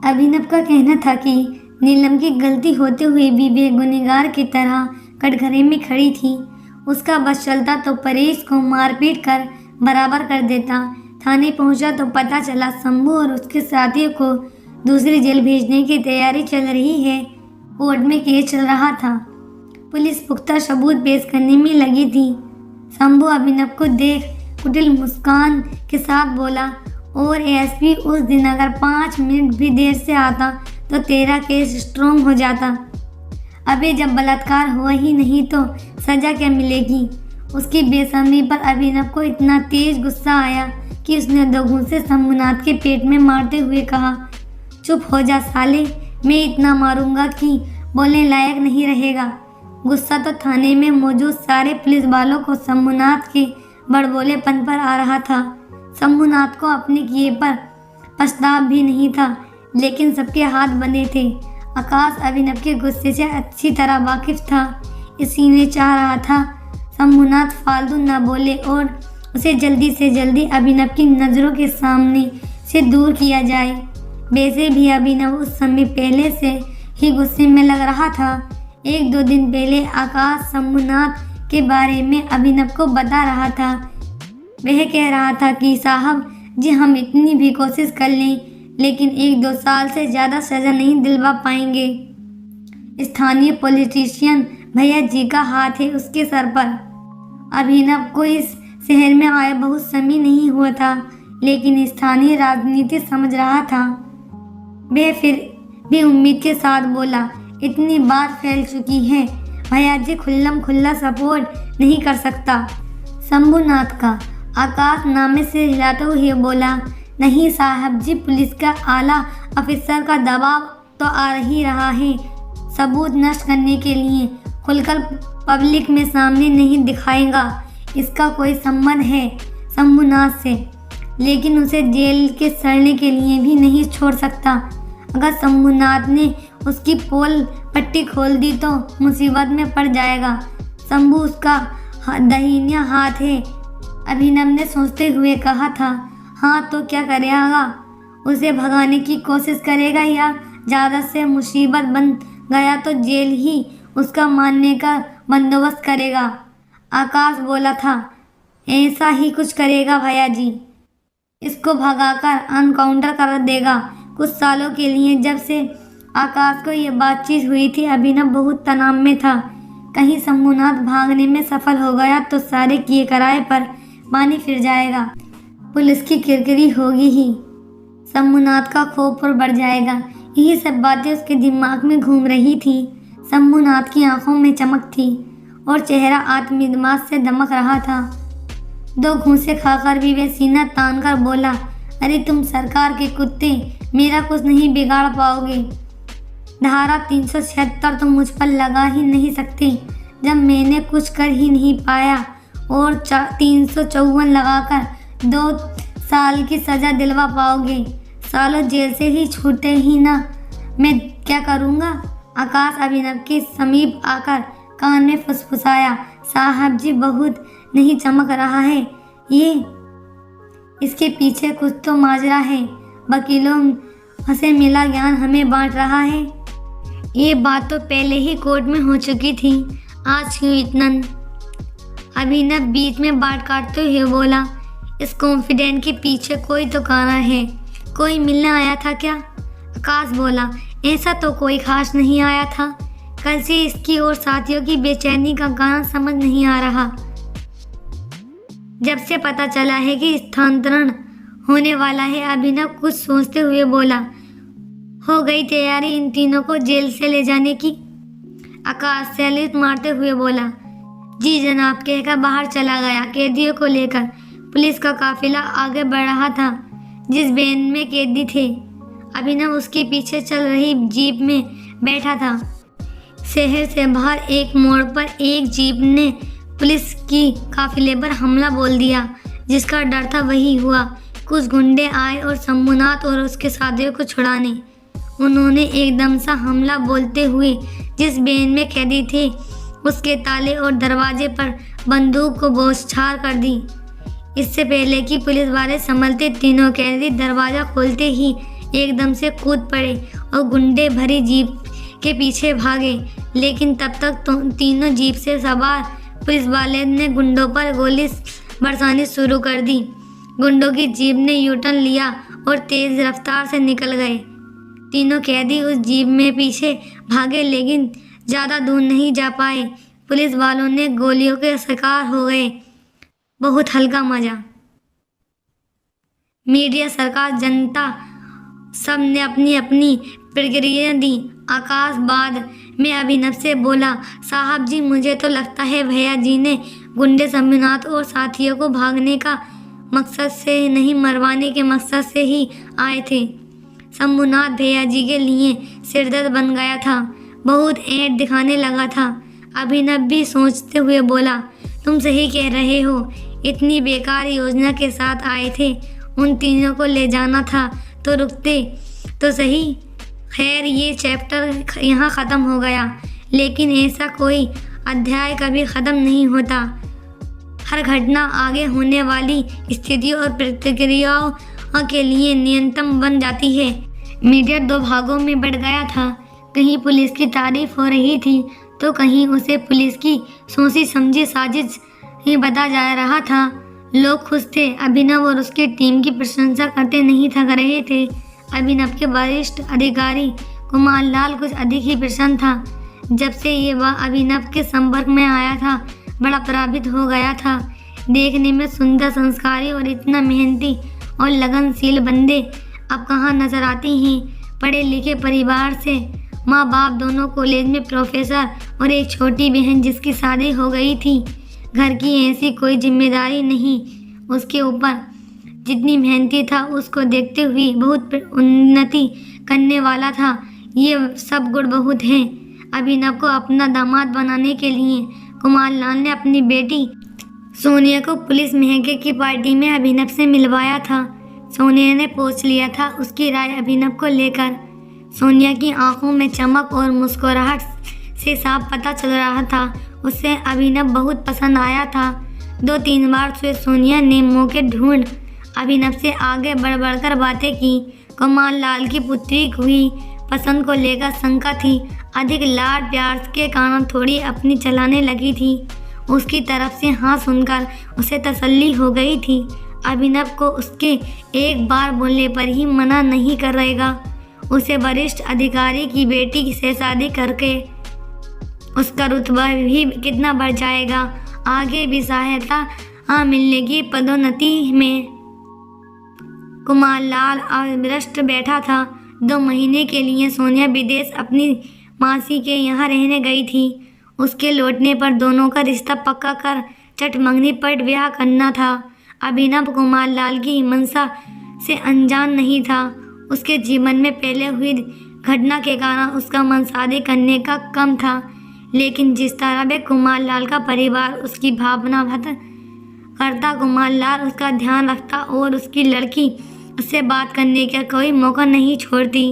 अभिनव का कहना था कि नीलम की गलती होते हुए भी वे गुनहगार की तरह कटघरे में खड़ी थी। उसका बस चलता तो परेश को मारपीट कर बराबर कर देता। थाने पहुंचा तो पता चला शंभू और उसके साथियों को दूसरी जेल भेजने की तैयारी चल रही है। कोर्ट में केस चल रहा था। पुलिस पुख्ता सबूत पेश करने में लगी थी। शंभू अभिनव को देख कुटिल मुस्कान के साथ बोला, और एसपी उस दिन अगर 5 मिनट भी देर से आता तो तेरा केस स्ट्रॉन्ग हो जाता। अबे जब बलात्कार हुआ ही नहीं तो सजा क्या मिलेगी। उसकी बेशर्मी पर अभिनव को इतना तेज गुस्सा आया कि उसने 2 घूंसे शंभुनाथ के पेट में मारते हुए कहा, चुप हो जा साले, मैं इतना मारूंगा कि बोलने लायक नहीं रहेगा। गुस्सा तो थाने में मौजूद सारे पुलिस वालों को शंभुनाथ के बड़बोलेपन पर आ रहा था। शंभुनाथ को अपने किए पर पछतावा भी नहीं था, लेकिन सबके हाथ बंधे थे। आकाश अभिनव के गुस्से से अच्छी तरह वाकिफ था, इसीलिए चाह रहा था शंभुनाथ फालतू न बोले और उसे जल्दी से जल्दी अभिनव की नज़रों के सामने से दूर किया जाए। वैसे भी अभिनव उस समय पहले से ही गुस्से में लग रहा था। 1-2 दिन पहले आकाश शंभुनाथ के बारे में अभिनव को बता रहा था। वह कह रहा था कि साहब जी, हम इतनी भी कोशिश कर लें लेकिन 1-2 साल से ज़्यादा सज़ा नहीं दिलवा पाएंगे। स्थानीय पॉलिटिशियन भैया जी का हाथ है उसके सर पर। अभिनव को इस शहर में आए बहुत समय नहीं हुआ था, लेकिन स्थानीय राजनीति समझ रहा था। वह फिर भी उम्मीद के साथ बोला, इतनी बात फैल चुकी है, भैया जी खुल्लम खुल्ला सपोर्ट नहीं कर सकता शंभुनाथ का। आकाश नामे से हिलाते हुए बोला, नहीं साहब जी, पुलिस का आला अफसर का दबाव तो आ ही रहा है सबूत नष्ट करने के लिए। खुलकर पब्लिक में सामने नहीं दिखाएगा। इसका कोई संबंध है शंभुनाथ से, लेकिन उसे जेल के सड़ने के लिए भी नहीं छोड़ सकता। अगर शंभुनाथ ने उसकी पोल पट्टी खोल दी तो मुसीबत में पड़ जाएगा। शंभू उसका दाहिना हाथ है, अभिनव ने सोचते हुए कहा था। हाँ तो क्या करेगा, उसे भगाने की कोशिश करेगा या ज़्यादा से मुसीबत बन गया तो जेल ही उसका मानने का बंदोबस्त करेगा। आकाश बोला था, ऐसा ही कुछ करेगा भैया जी, इसको भगाकर अनकाउंटर कर देगा। कुछ सालों के लिए जब से आकाश को ये बातचीत हुई थी, अभिनव बहुत तनाव में था। कहीं शंभुनाथ भागने में सफल हो गया तो सारे किए कराए पर पानी फिर जाएगा, पुलिस की किरकिरी होगी ही, शंभुनाथ का खौफ और बढ़ जाएगा। यही सब बातें उसके दिमाग में घूम रही थी। शंभुनाथ की आंखों में चमक थी और चेहरा आत्मविश्वास से दमक रहा था। 2 घूंसे खाकर भी वह सीना तान कर बोला, अरे तुम सरकार के कुत्ते, मेरा कुछ नहीं बिगाड़ पाओगे। धारा 376 तो मुझ पर लगा ही नहीं सकते जब मैंने कुछ कर ही नहीं पाया, और 354 लगाकर 2 साल की सज़ा दिलवा पाओगे। सालों जेल से ही छूटे ही ना, मैं क्या करूँगा। आकाश अभिनव के समीप आकर कान में फुसफुसाया, साहब जी बहुत नहीं चमक रहा है ये, इसके पीछे कुछ तो माजरा है। वकीलों से मिला ज्ञान हमें बांट रहा है। ये बात तो पहले ही कोर्ट में हो चुकी थी, आज क्यों इतना। अभिनव बीच में बात काटते हुए बोला, इस कॉन्फिडेंट के पीछे कोई तो कारण है। कोई मिलने आया था क्या? आकाश बोला, ऐसा तो कोई खास नहीं आया था। कल से इसकी और साथियों की बेचैनी का कारण समझ नहीं आ रहा। जब से पता चला है कि स्थानांतरण होने वाला है, अभिनव कुछ सोचते हुए बोला, हो गई तैयारी इन तीनों को जेल से ले जाने की? आकाश सैल्यूट मारते हुए बोला, जी जनाब, कहकर बाहर चला गया। कैदियों को लेकर पुलिस का काफिला आगे बढ़ रहा था। जिस वैन में कैदी थे, अभिनव उसके पीछे चल रही जीप में बैठा था। शहर से बाहर एक मोड़ पर एक जीप ने पुलिस की काफिले पर हमला बोल दिया। जिसका डर था वही हुआ। कुछ गुंडे आए और शंभुनाथ और उसके साथियों को छुड़ाने। उन्होंने एकदम सा हमला बोलते हुए जिस वैन में कैदी थे उसके ताले और दरवाजे पर बंदूक को बौछार कर दी। इससे पहले कि पुलिस वाले संभलते, तीनों कैदी दरवाज़ा खोलते ही एकदम से कूद पड़े और गुंडे भरी जीप के पीछे भागे। लेकिन तब तक तो तीनों जीप से सवार पुलिस वाले ने गुंडों पर गोली बरसानी शुरू कर दी। गुंडों की जीप ने यू टर्न लिया और तेज रफ्तार से निकल गए। तीनों कैदी उस जीप में पीछे भागे, लेकिन ज़्यादा दूर नहीं जा पाए। पुलिस वालों ने गोलियों के शिकार हो गए। बहुत हल्का मजा। मीडिया, सरकार, जनता सब ने अपनी अपनी प्रतिक्रिया दी। आकाश बाद में अभिनव से बोला, साहब जी, मुझे तो लगता है भैया जी ने गुंडे शंभुनाथ और साथियों को भागने का मकसद से नहीं, मरवाने के मकसद से ही आए थे। शंभुनाथ भैया जी के लिए सिरदर्द बन गया था, बहुत ऐंठ दिखाने लगा था। अभिनव भी सोचते हुए बोला, तुम सही कह रहे हो, इतनी बेकार योजना के साथ आए थे। उन तीनों को ले जाना था तो रुकते तो सही। खैर, ये चैप्टर यहाँ ख़त्म हो गया, लेकिन ऐसा कोई अध्याय कभी ख़त्म नहीं होता। हर घटना आगे होने वाली स्थितियों और प्रतिक्रियाओं के लिए नियंत्रण बन जाती है। मीडिया दो भागों में बढ़ गया था। कहीं पुलिस की तारीफ हो रही थी तो कहीं उसे पुलिस की सोची समझी साजिश ही बता जा रहा था। लोग खुश थे। अभिनव और उसकी टीम की प्रशंसा करते नहीं थक रहे थे। अभिनव के वरिष्ठ अधिकारी कुमार लाल कुछ अधिक ही प्रसन्न था। जब से ये वह अभिनव के संपर्क में आया था, बड़ा प्रभावित हो गया था। देखने में सुंदर, संस्कारी और इतना मेहनती और लगनशील बंदे अब कहाँ नजर आते हैं। पढ़े लिखे परिवार से, माँ बाप दोनों कॉलेज में प्रोफेसर और एक छोटी बहन जिसकी शादी हो गई थी। घर की ऐसी कोई जिम्मेदारी नहीं उसके ऊपर। जितनी मेहनती था, उसको देखते हुए बहुत उन्नति करने वाला था। ये सब गुण बहुत हैं। अभिनव को अपना दामाद बनाने के लिए कुमार लाल ने अपनी बेटी सोनिया को पुलिस महंगे की पार्टी में अभिनव से मिलवाया था। सोनिया ने पूछ लिया था उसकी राय अभिनव को लेकर। सोनिया की आंखों में चमक और मुस्कुराहट से साफ पता चल रहा था उसे अभिनव बहुत पसंद आया था। 2-3 बार से सोनिया ने मौके ढूंढ अभिनव से आगे बढ़कर बातें की। कुमार लाल की पुत्री हुई पसंद को लेकर शंका थी। अधिक लाड प्यार के कारण थोड़ी अपनी चलाने लगी थी। उसकी तरफ से हाँ सुनकर उसे तसल्ली हो गई थी। अभिनव को उसके एक बार बोलने पर ही मना नहीं करेगा। उसे वरिष्ठ अधिकारी की बेटी से शादी करके उसका रुतबा भी कितना बढ़ जाएगा। आगे भी सहायता मिलने की पदोन्नति में। कुमार लाल अविरस्त बैठा था। 2 महीने के लिए सोनिया विदेश अपनी मासी के यहाँ रहने गई थी। उसके लौटने पर दोनों का रिश्ता पक्का कर चटमंगनी पर ब्याह करना था। अभिनव कुमार लाल की मंशा से अनजान नहीं था। उसके जीवन में पहले हुई घटना के कारण उसका मन शादी करने का कम था, लेकिन जिस तरह वे कुमार लाल का परिवार उसकी भावना करता, कुमार लाल उसका ध्यान रखता और उसकी लड़की उससे बात करने का कोई मौका नहीं छोड़ती।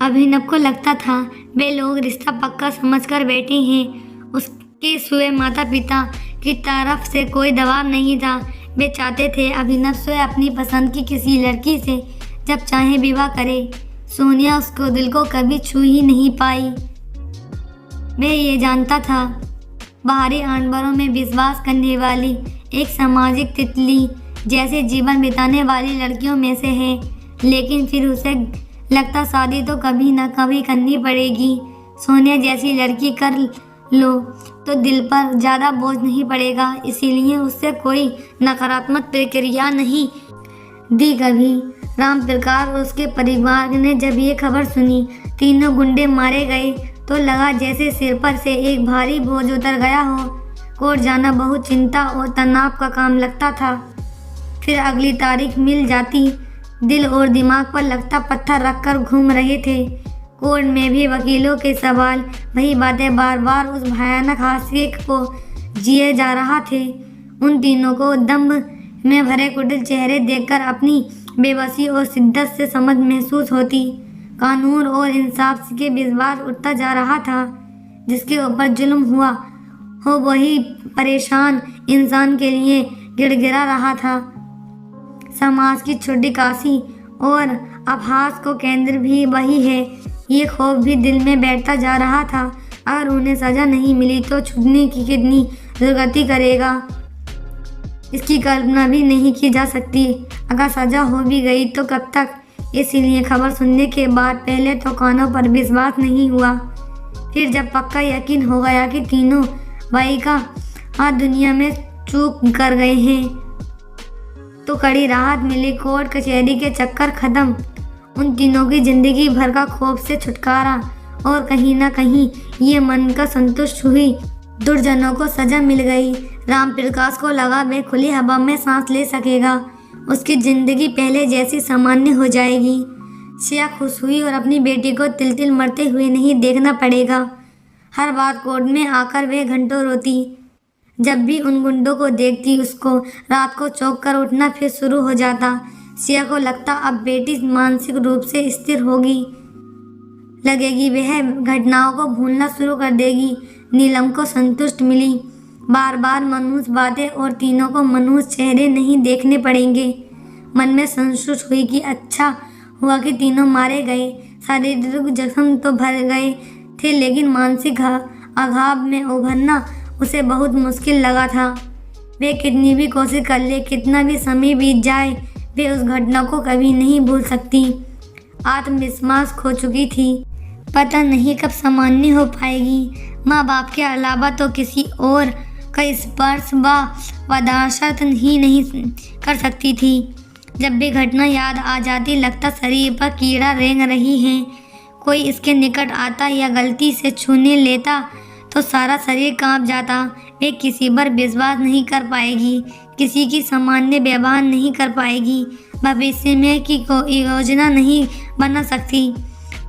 अभिनव को लगता था वे लोग रिश्ता पक्का समझकर बैठे हैं। उसके स्वयं माता पिता की तरफ से कोई दबाव नहीं था। वे चाहते थे अभिनव स्वयं अपनी पसंद की किसी लड़की से जब चाहे विवाह करे। सोनिया उसको दिल को कभी छू ही नहीं पाई। वे ये जानता था बाहरी आडंबरों में विश्वास करने वाली एक सामाजिक तितली जैसे जीवन बिताने वाली लड़कियों में से है, लेकिन फिर उसे लगता शादी तो कभी न कभी करनी पड़ेगी। सोनिया जैसी लड़की कर लो तो दिल पर ज़्यादा बोझ नहीं पड़ेगा, इसीलिए उससे कोई नकारात्मक प्रतिक्रिया नहीं दी कभी। राम प्रकाश और उसके परिवार ने जब ये खबर सुनी 3 गुंडे मारे गए तो लगा जैसे सिर पर से एक भारी बोझ उतर गया हो। कोर्ट जाना बहुत चिंता और तनाव का काम लगता था। फिर अगली तारीख मिल जाती। दिल और दिमाग पर लगता पत्थर रखकर घूम रहे थे। कोर्ट में भी वकीलों के सवाल, वही बातें बार बार उस भयानक हादसे को जिए जा रहा थे। उन तीनों को दम्भ में भरे कुटिल चेहरे देखकर अपनी बेबसी और शिद्दत से समझ महसूस होती। कानून और इंसाफ के विश्वास उठता जा रहा था। जिसके ऊपर जुल्म हुआ हो वही परेशान इंसान के लिए गिड़गिड़ा रहा था। समाज की छोटी काशी और आभास को केंद्र भी वही है। ये खौफ भी दिल में बैठता जा रहा था। अगर उन्हें सज़ा नहीं मिली तो छुटने की कितनी दुर्गति करेगा, इसकी कल्पना भी नहीं की जा सकती। अगर सज़ा हो भी गई तो कब तक? इसीलिए खबर सुनने के बाद पहले तो कानों पर विश्वास नहीं हुआ। फिर जब पक्का यकीन हो गया कि तीनों भाई का हाथ दुनिया में चूक कर गए हैं तो कड़ी राहत मिली। कोर्ट कचहरी के चक्कर खत्म, उन तीनों की जिंदगी भर का खौफ से छुटकारा, और कहीं ना कहीं ये मन का संतुष्ट हुई। दुर्जनों को सजा मिल गई। राम प्रकाश को लगा वे खुली हवा में सांस ले सकेगा, उसकी जिंदगी पहले जैसी सामान्य हो जाएगी। सिया खुश हुई और अपनी बेटी को तिल तिल मरते हुए नहीं देखना पड़ेगा। हर बार कोर्ट में आकर वह घंटों रोती। जब भी उन गुंडों को देखती उसको रात को चौंक कर उठना फिर शुरू हो जाता। सिया को लगता अब बेटी मानसिक रूप से स्थिर होगी, लगेगी वह घटनाओं को भूलना शुरू कर देगी। नीलम को संतुष्ट मिली। बार बार मनुष्य बातें और तीनों को मनुष्य चेहरे नहीं देखने पड़ेंगे। मन में संतुष्ट हुई कि अच्छा हुआ कि तीनों मारे गए। शारीरिक जख्म तो भर गए थे लेकिन मानसिक आघात में उभरना उसे बहुत मुश्किल लगा था। वे कितनी भी कोशिश कर ले, कितना भी समय बीत जाए, वे उस घटना को कभी नहीं भूल सकती। आत्मविश्वास खो चुकी थी, पता नहीं कब सामान्य हो पाएगी। माँ बाप के अलावा तो किसी और का स्पर्श व बर्दाश्त ही नहीं कर सकती थी। जब भी घटना याद आ जाती लगता शरीर पर कीड़ा रेंग रही है। कोई इसके निकट आता या गलती से छूने लेता तो सारा शरीर कांप जाता। वे किसी पर विश्वास नहीं कर पाएगी, किसी की सामान्य व्यवहार नहीं कर पाएगी, भविष्य में की कोई योजना नहीं बना सकती।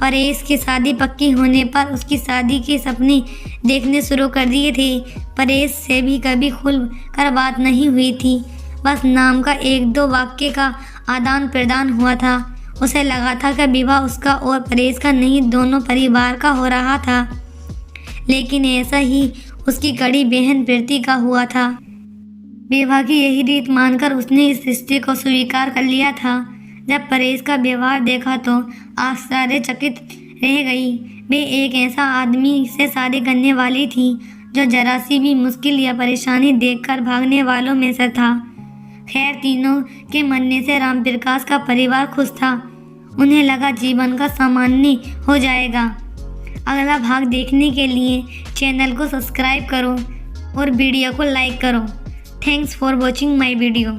परेश की शादी पक्की होने पर उसकी शादी के सपने देखने शुरू कर दिए थे। परेश से भी कभी खुल कर बात नहीं हुई थी, बस नाम का एक दो वाक्य का आदान प्रदान हुआ था। उसे लगा था कि विवाह उसका और परेश का नहीं, दोनों परिवार का हो रहा था, लेकिन ऐसा ही उसकी कड़ी बहन प्रीति का हुआ था। विवाह की यही रीत मानकर उसने इस रिश्ते को स्वीकार कर लिया था। जब परेश का व्यवहार देखा तो आश्चर्यचकित रह गई। वे एक ऐसा आदमी से शादी करने वाली थी जो जरा सी भी मुश्किल या परेशानी देखकर भागने वालों में से था। खैर, तीनों के मरने से राम प्रकाश का परिवार खुश था। उन्हें लगा जीवन का सामान्य हो जाएगा। अगला भाग देखने के लिए चैनल को सब्सक्राइब करो और वीडियो को लाइक करो। Thanks for watching my video.